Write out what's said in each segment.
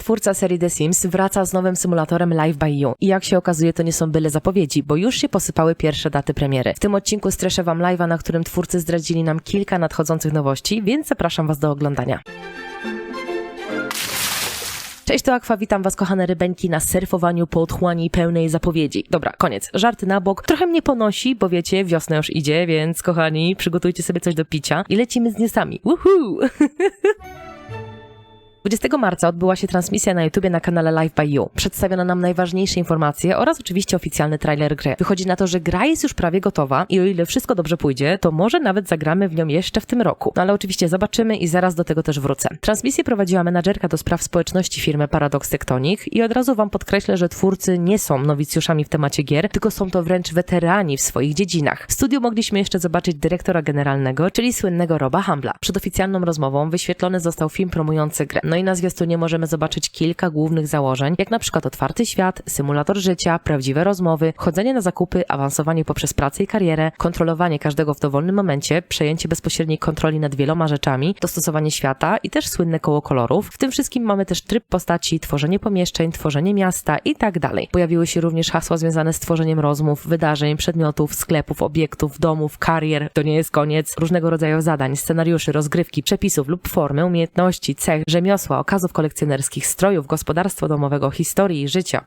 twórca serii The Sims wraca z nowym symulatorem Live by You i jak się okazuje, to nie są byle zapowiedzi, bo już się posypały pierwsze daty premiery. W tym odcinku streszę wam live'a, na którym twórcy zdradzili nam kilka nadchodzących nowości, więc zapraszam was do oglądania. Cześć, to Aqua, witam was kochane rybeńki na surfowaniu po otchłani pełnej zapowiedzi. Dobra, koniec, żarty na bok, trochę mnie ponosi, bo wiecie, wiosna już idzie, więc kochani, przygotujcie sobie coś do picia i lecimy z newsami. Woohoo! 20 marca odbyła się transmisja na YouTubie na kanale Live by You. Przedstawiono nam najważniejsze informacje oraz oczywiście oficjalny trailer gry. Wychodzi na to, że gra jest już prawie gotowa i o ile wszystko dobrze pójdzie, to może nawet zagramy w nią jeszcze w tym roku. No ale oczywiście zobaczymy i zaraz do tego też wrócę. Transmisję prowadziła menadżerka do spraw społeczności firmy Paradox Tectonic i od razu wam podkreślę, że twórcy nie są nowicjuszami w temacie gier, tylko są to wręcz weterani w swoich dziedzinach. W studiu mogliśmy jeszcze zobaczyć dyrektora generalnego, czyli słynnego Roba Humbla. Przed oficjalną rozmową wyświetlony został film promujący grę. No i na zwiastunie możemy zobaczyć kilka głównych założeń, jak na przykład otwarty świat, symulator życia, prawdziwe rozmowy, chodzenie na zakupy, awansowanie poprzez pracę i karierę, kontrolowanie każdego w dowolnym momencie, przejęcie bezpośredniej kontroli nad wieloma rzeczami, dostosowanie świata i też słynne koło kolorów. W tym wszystkim mamy też tryb postaci, tworzenie pomieszczeń, tworzenie miasta i tak dalej. Pojawiły się również hasła związane z tworzeniem rozmów, wydarzeń, przedmiotów, sklepów, obiektów, domów, karier, to nie jest koniec, różnego rodzaju zadań, scenariuszy, rozgrywki, przepisów lub formy, umiejętności, cech, rzemiosła, okazów kolekcjonerskich, strojów, gospodarstwa domowego, historii i życia.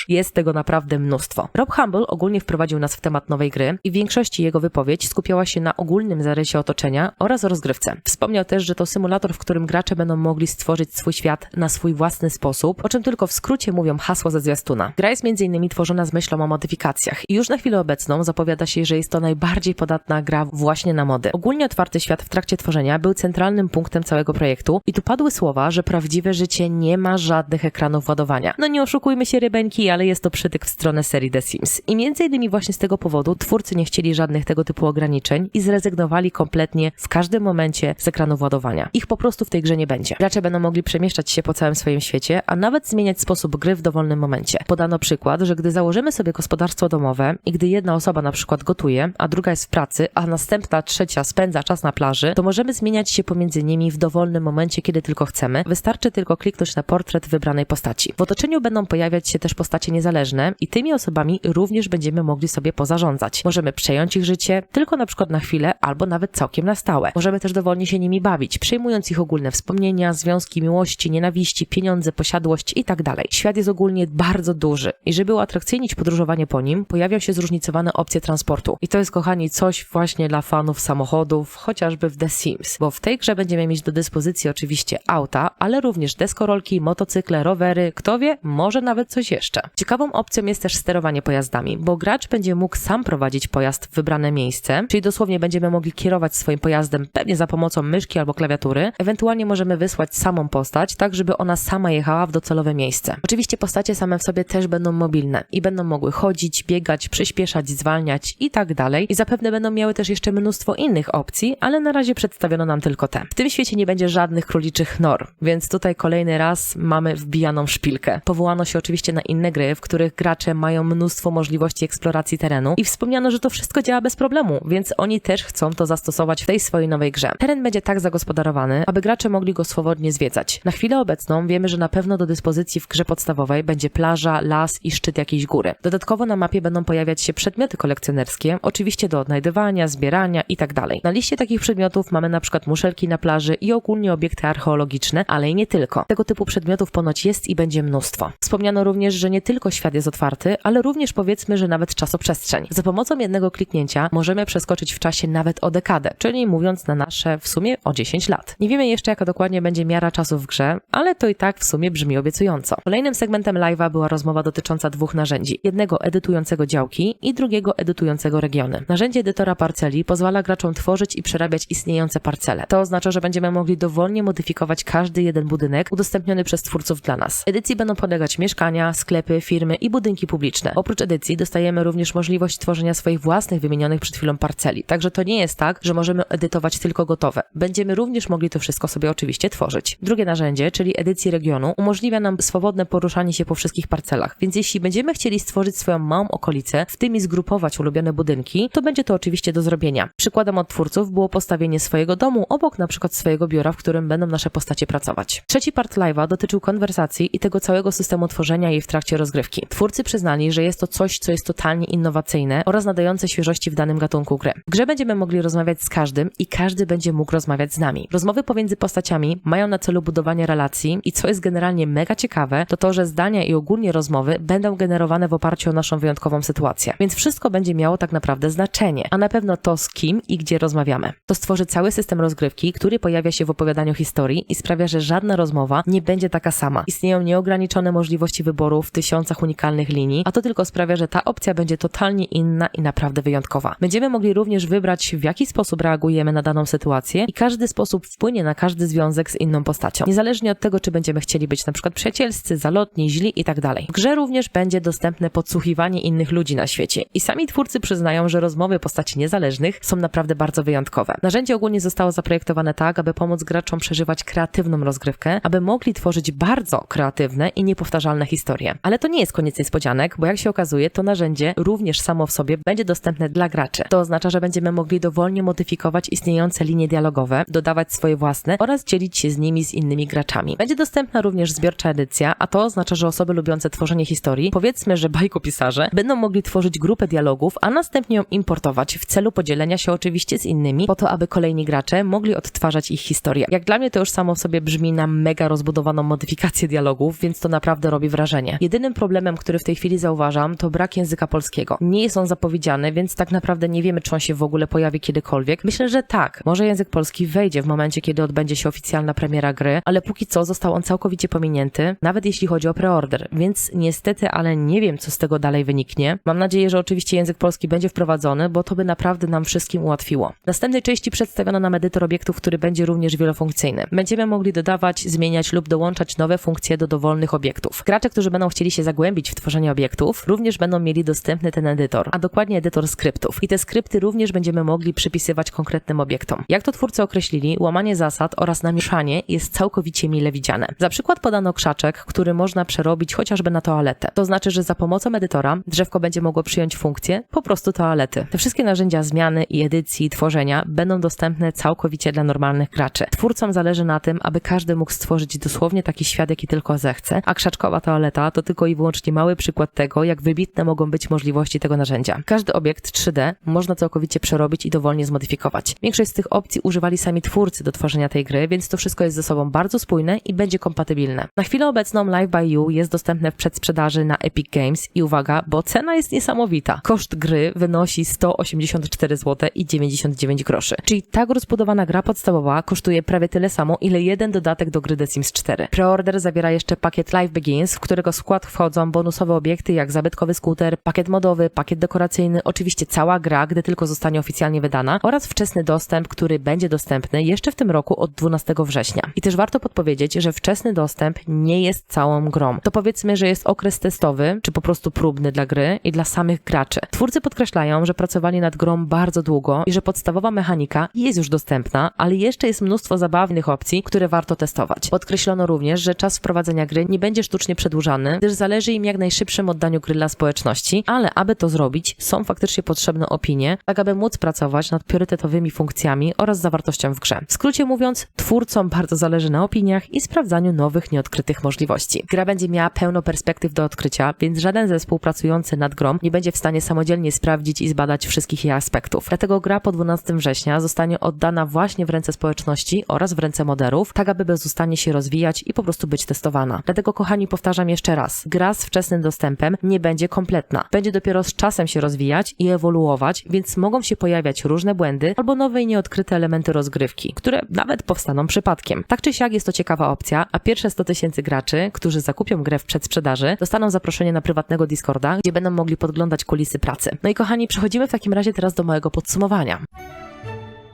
Jest tego naprawdę mnóstwo. Rob Humble ogólnie wprowadził nas w temat nowej gry i w większości jego wypowiedź skupiała się na ogólnym zarysie otoczenia oraz rozgrywce. Wspomniał też, że to symulator, w którym gracze będą mogli stworzyć swój świat na swój własny sposób, o czym tylko w skrócie mówią hasła ze zwiastuna. Gra jest m.in. tworzona z myślą o modyfikacjach i już na chwilę obecną zapowiada się, że jest to najbardziej podatna gra właśnie na mody. Ogólnie otwarty świat w trakcie tworzenia był centralnym punktem całego projektu i tu padły słowa, że prawdziwe życie nie ma żadnych ekranów ładowania. No nie oszukujmy się rybeńki, ale jest to przytyk w stronę serii The Sims. I między innymi właśnie z tego powodu twórcy nie chcieli żadnych tego typu ograniczeń i zrezygnowali kompletnie w każdym momencie z ekranów ładowania. Ich po prostu w tej grze nie będzie. Gracze będą mogli przemieszczać się po całym swoim świecie, a nawet zmieniać sposób gry w dowolnym momencie. Podano przykład, że gdy założymy sobie gospodarstwo domowe i gdy jedna osoba na przykład gotuje, a druga jest w pracy, a następna trzecia spędza czas na plaży, to możemy zmieniać się pomiędzy nimi w dowolnym momencie, kiedy tylko chcemy. Wystarczy tylko kliknąć na portret wybranej postaci. W otoczeniu będą pojawiać się też postacie niezależne i tymi osobami również będziemy mogli sobie pozarządzać. Możemy przejąć ich życie tylko na przykład na chwilę albo nawet całkiem na stałe. Możemy też dowolnie się nimi bawić, przejmując ich ogólne wspomnienia, związki miłości, nienawiści, pieniądze, posiadłość i tak dalej. Świat jest ogólnie bardzo duży i żeby uatrakcyjnić podróżowanie po nim, pojawią się zróżnicowane opcje transportu. I to jest, kochani, coś właśnie dla fanów samochodów, chociażby w The Sims, bo w tej grze będziemy mieć do dyspozycji oczywiście auta, ale również deskorolki, motocykle, rowery, kto wie, może nawet coś jeszcze. Ciekawą opcją jest też sterowanie pojazdami, bo gracz będzie mógł sam prowadzić pojazd w wybrane miejsce, czyli dosłownie będziemy mogli kierować swoim pojazdem pewnie za pomocą myszki albo klawiatury. Ewentualnie możemy wysłać samą postać, tak żeby ona sama jechała w docelowe miejsce. Oczywiście postacie same w sobie też będą mobilne i będą mogły chodzić, biegać, przyspieszać, zwalniać i tak dalej. I zapewne będą miały też jeszcze mnóstwo innych opcji, ale na razie przedstawiono nam tylko te. W tym świecie nie będzie żadnych króliczych nor, więc tutaj kolejny raz mamy wbijaną szpilkę. Powołano się oczywiście na inne gry, w których gracze mają mnóstwo możliwości eksploracji terenu i wspomniano, że to wszystko działa bez problemu, więc oni też chcą to zastosować w tej swojej nowej grze. Teren będzie tak zagospodarowany, aby gracze mogli go swobodnie zwiedzać. Na chwilę obecną wiemy, że na pewno do dyspozycji w grze podstawowej będzie plaża, las i szczyt jakiejś góry. Dodatkowo na mapie będą pojawiać się przedmioty kolekcjonerskie, oczywiście do odnajdywania, zbierania i tak dalej. Na liście takich przedmiotów mamy na przykład muszelki na plaży i ogólnie obiekty archeologiczne, ale i nie tylko. Tego typu przedmiotów ponoć jest i będzie mnóstwo. Wspomniano również, że nie tylko świat jest otwarty, ale również powiedzmy, że nawet czasoprzestrzeń. Za pomocą jednego kliknięcia możemy przeskoczyć w czasie nawet o dekadę, czyli mówiąc na nasze w sumie o 10 lat. Nie wiemy jeszcze, jaka dokładnie będzie miara czasu w grze, ale to i tak w sumie brzmi obiecująco. Kolejnym segmentem live'a była rozmowa dotycząca dwóch narzędzi. Jednego edytującego działki i drugiego edytującego regiony. Narzędzie edytora parceli pozwala graczom tworzyć i przerabiać istniejące parcele. To oznacza, że będziemy mogli dowolnie modyfikować każdy jeden budynek udostępniony przez twórców dla nas. Edycji będą podlegać mieszkania, sklepy, osoby, firmy i budynki publiczne. Oprócz edycji dostajemy również możliwość tworzenia swoich własnych wymienionych przed chwilą parceli. Także to nie jest tak, że możemy edytować tylko gotowe. Będziemy również mogli to wszystko sobie oczywiście tworzyć. Drugie narzędzie, czyli edycji regionu, umożliwia nam swobodne poruszanie się po wszystkich parcelach. Więc jeśli będziemy chcieli stworzyć swoją małą okolicę, w tym i zgrupować ulubione budynki, to będzie to oczywiście do zrobienia. Przykładem od twórców było postawienie swojego domu obok na przykład swojego biura, w którym będą nasze postacie pracować. Trzeci part live'a dotyczył konwersacji i tego całego systemu tworzenia jej w trakcie rozgrywki. Twórcy przyznali, że jest to coś, co jest totalnie innowacyjne oraz nadające świeżości w danym gatunku gry. W grze będziemy mogli rozmawiać z każdym i każdy będzie mógł rozmawiać z nami. Rozmowy pomiędzy postaciami mają na celu budowanie relacji i co jest generalnie mega ciekawe, to to, że zdania i ogólnie rozmowy będą generowane w oparciu o naszą wyjątkową sytuację. Więc wszystko będzie miało tak naprawdę znaczenie, a na pewno to, z kim i gdzie rozmawiamy. To stworzy cały system rozgrywki, który pojawia się w opowiadaniu historii i sprawia, że żadna rozmowa nie będzie taka sama. Istnieją nieograniczone możliwości wyboru w tysiącach unikalnych linii, a to tylko sprawia, że ta opcja będzie totalnie inna i naprawdę wyjątkowa. Będziemy mogli również wybrać, w jaki sposób reagujemy na daną sytuację i każdy sposób wpłynie na każdy związek z inną postacią. Niezależnie od tego, czy będziemy chcieli być na przykład przyjacielscy, zalotni, źli i tak dalej. W grze również będzie dostępne podsłuchiwanie innych ludzi na świecie i sami twórcy przyznają, że rozmowy postaci niezależnych są naprawdę bardzo wyjątkowe. Narzędzie ogólnie zostało zaprojektowane tak, aby pomóc graczom przeżywać kreatywną rozgrywkę, aby mogli tworzyć bardzo kreatywne i niepowtarzalne historie. Ale to nie jest koniec niespodzianek, bo jak się okazuje, to narzędzie również samo w sobie będzie dostępne dla graczy. To oznacza, że będziemy mogli dowolnie modyfikować istniejące linie dialogowe, dodawać swoje własne oraz dzielić się z nimi z innymi graczami. Będzie dostępna również zbiorcza edycja, a to oznacza, że osoby lubiące tworzenie historii, powiedzmy, że bajkopisarze, będą mogli tworzyć grupę dialogów, a następnie ją importować w celu podzielenia się oczywiście z innymi, po to, aby kolejni gracze mogli odtwarzać ich historię. Jak dla mnie to już samo w sobie brzmi na mega rozbudowaną modyfikację dialogów, więc to naprawdę robi wrażenie. Jedynym problemem, który w tej chwili zauważam, to brak języka polskiego. Nie jest on zapowiedziany, więc tak naprawdę nie wiemy, czy on się w ogóle pojawi kiedykolwiek. Myślę, że tak. Może język polski wejdzie w momencie, kiedy odbędzie się oficjalna premiera gry, ale póki co został on całkowicie pominięty, nawet jeśli chodzi o preorder, więc niestety, ale nie wiem, co z tego dalej wyniknie. Mam nadzieję, że oczywiście język polski będzie wprowadzony, bo to by naprawdę nam wszystkim ułatwiło. W następnej części przedstawiono nam edytor obiektów, który będzie również wielofunkcyjny. Będziemy mogli dodawać, zmieniać lub dołączać nowe funkcje do dowolnych obiektów. Gracze, którzy będą chcieli się zagłębić w tworzenie obiektów, również będą mieli dostępny ten edytor, a dokładnie edytor skryptów. I te skrypty również będziemy mogli przypisywać konkretnym obiektom. Jak to twórcy określili, łamanie zasad oraz namieszanie jest całkowicie mile widziane. Za przykład podano krzaczek, który można przerobić chociażby na toaletę. To znaczy, że za pomocą edytora drzewko będzie mogło przyjąć funkcję po prostu toalety. Te wszystkie narzędzia zmiany i edycji i tworzenia będą dostępne całkowicie dla normalnych graczy. Twórcom zależy na tym, aby każdy mógł stworzyć dosłownie taki świat, jaki tylko zechce, a krzaczkowa toaleta to tylko i wyłącznie mały przykład tego, jak wybitne mogą być możliwości tego narzędzia. Każdy obiekt 3D można całkowicie przerobić i dowolnie zmodyfikować. Większość z tych opcji używali sami twórcy do tworzenia tej gry, więc to wszystko jest ze sobą bardzo spójne i będzie kompatybilne. Na chwilę obecną Live by You jest dostępne w przedsprzedaży na Epic Games i uwaga, bo cena jest niesamowita. Koszt gry wynosi 184 zł i 99 groszy. Czyli tak rozbudowana gra podstawowa kosztuje prawie tyle samo, ile jeden dodatek do gry The Sims 4. Preorder zawiera jeszcze pakiet Live Begins, w którego skład wchodzą bonusowe obiekty jak zabytkowy skuter, pakiet modowy, pakiet dekoracyjny, oczywiście cała gra, gdy tylko zostanie oficjalnie wydana oraz wczesny dostęp, który będzie dostępny jeszcze w tym roku od 12 września. I też warto podpowiedzieć, że wczesny dostęp nie jest całą grą. To powiedzmy, że jest okres testowy, czy po prostu próbny dla gry i dla samych graczy. Twórcy podkreślają, że pracowali nad grą bardzo długo i że podstawowa mechanika jest już dostępna, ale jeszcze jest mnóstwo zabawnych opcji, które warto testować. Podkreślono również, że czas wprowadzenia gry nie będzie sztucznie przedłużany, gdyż zależy im jak najszybszym oddaniu gry dla społeczności, ale aby to zrobić, są faktycznie potrzebne opinie, tak aby móc pracować nad priorytetowymi funkcjami oraz zawartością w grze. W skrócie mówiąc, twórcom bardzo zależy na opiniach i sprawdzaniu nowych, nieodkrytych możliwości. Gra będzie miała pełno perspektyw do odkrycia, więc żaden zespół pracujący nad grą nie będzie w stanie samodzielnie sprawdzić i zbadać wszystkich jej aspektów. Dlatego gra po 12 września zostanie oddana właśnie w ręce społeczności oraz w ręce moderów, tak aby bezustannie się rozwijać i po prostu być testowana. Dlatego, kochani, powtarzam jeszcze raz, gra z wczesnym dostępem nie będzie kompletna. Będzie dopiero z czasem się rozwijać i ewoluować, więc mogą się pojawiać różne błędy albo nowe i nieodkryte elementy rozgrywki, które nawet powstaną przypadkiem. Tak czy siak jest to ciekawa opcja, a pierwsze 100 000 graczy, którzy zakupią grę w przedsprzedaży, dostaną zaproszenie na prywatnego Discorda, gdzie będą mogli podglądać kulisy pracy. No i kochani, przechodzimy w takim razie teraz do małego podsumowania.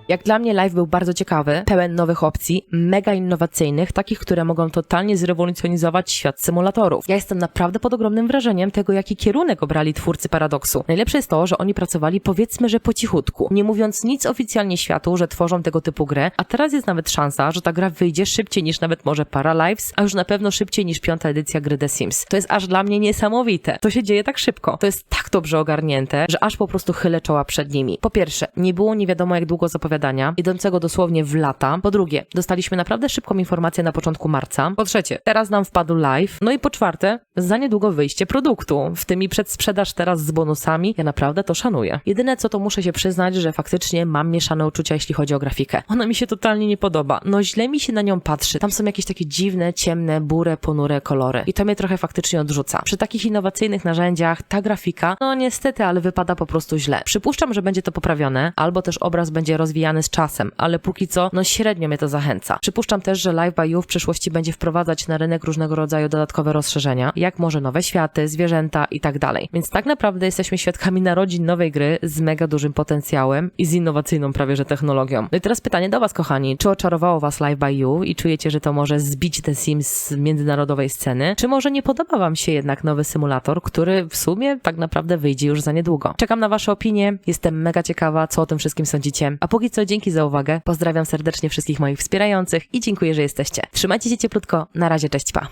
Jak dla mnie live był bardzo ciekawy, pełen nowych opcji, mega innowacyjnych, takich, które mogą totalnie zrewolucjonizować świat symulatorów. Ja jestem naprawdę pod ogromnym wrażeniem tego, jaki kierunek obrali twórcy Paradoksu. Najlepsze jest to, że oni pracowali powiedzmy, że po cichutku, nie mówiąc nic oficjalnie światu, że tworzą tego typu grę, a teraz jest nawet szansa, że ta gra wyjdzie szybciej niż nawet może Paralives, a już na pewno szybciej niż 5. edycja gry The Sims. To jest aż dla mnie niesamowite. To się dzieje tak szybko. To jest tak dobrze ogarnięte, że aż po prostu chylę czoła przed nimi. Po pierwsze, nie było nie wiadomo jak długo zapowiadania, idącego dosłownie w lata. Po drugie, dostaliśmy naprawdę szybką informację na początku marca. Po trzecie, teraz nam wpadł live. No i po czwarte, za niedługo wyjście produktu, w tym i przedsprzedaż teraz z bonusami. Ja naprawdę to szanuję. Jedyne co to muszę się przyznać, że faktycznie mam mieszane uczucia, jeśli chodzi o grafikę. Ona mi się totalnie nie podoba. No źle mi się na nią patrzy. Tam są jakieś takie dziwne, ciemne, burę, ponure kolory. I to mnie trochę faktycznie odrzuca. Przy takich innowacyjnych narzędziach ta grafika, no niestety, ale wypada po prostu źle. Przypuszczam, że będzie to poprawione, albo też obraz będzie rozwijany z czasem, ale póki co, no średnio mnie to zachęca. Przypuszczam też, że Live by You w przyszłości będzie wprowadzać na rynek różnego rodzaju dodatkowe rozszerzenia, jak może nowe światy, zwierzęta i tak dalej. Więc tak naprawdę jesteśmy świadkami narodzin nowej gry z mega dużym potencjałem i z innowacyjną prawie że technologią. No i teraz pytanie do was, kochani. Czy oczarowało was Live by You i czujecie, że to może zbić The Sims z międzynarodowej sceny? Czy może nie podoba wam się jednak nowy symulator, który w sumie tak naprawdę wyjdzie już za niedługo? Czekam na wasze opinie, jestem mega ciekawa, co o tym wszystkim sądzicie. A póki co dzięki za uwagę, pozdrawiam serdecznie wszystkich moich wspierających i dziękuję, że jesteście. Trzymajcie się cieplutko, na razie, cześć, pa!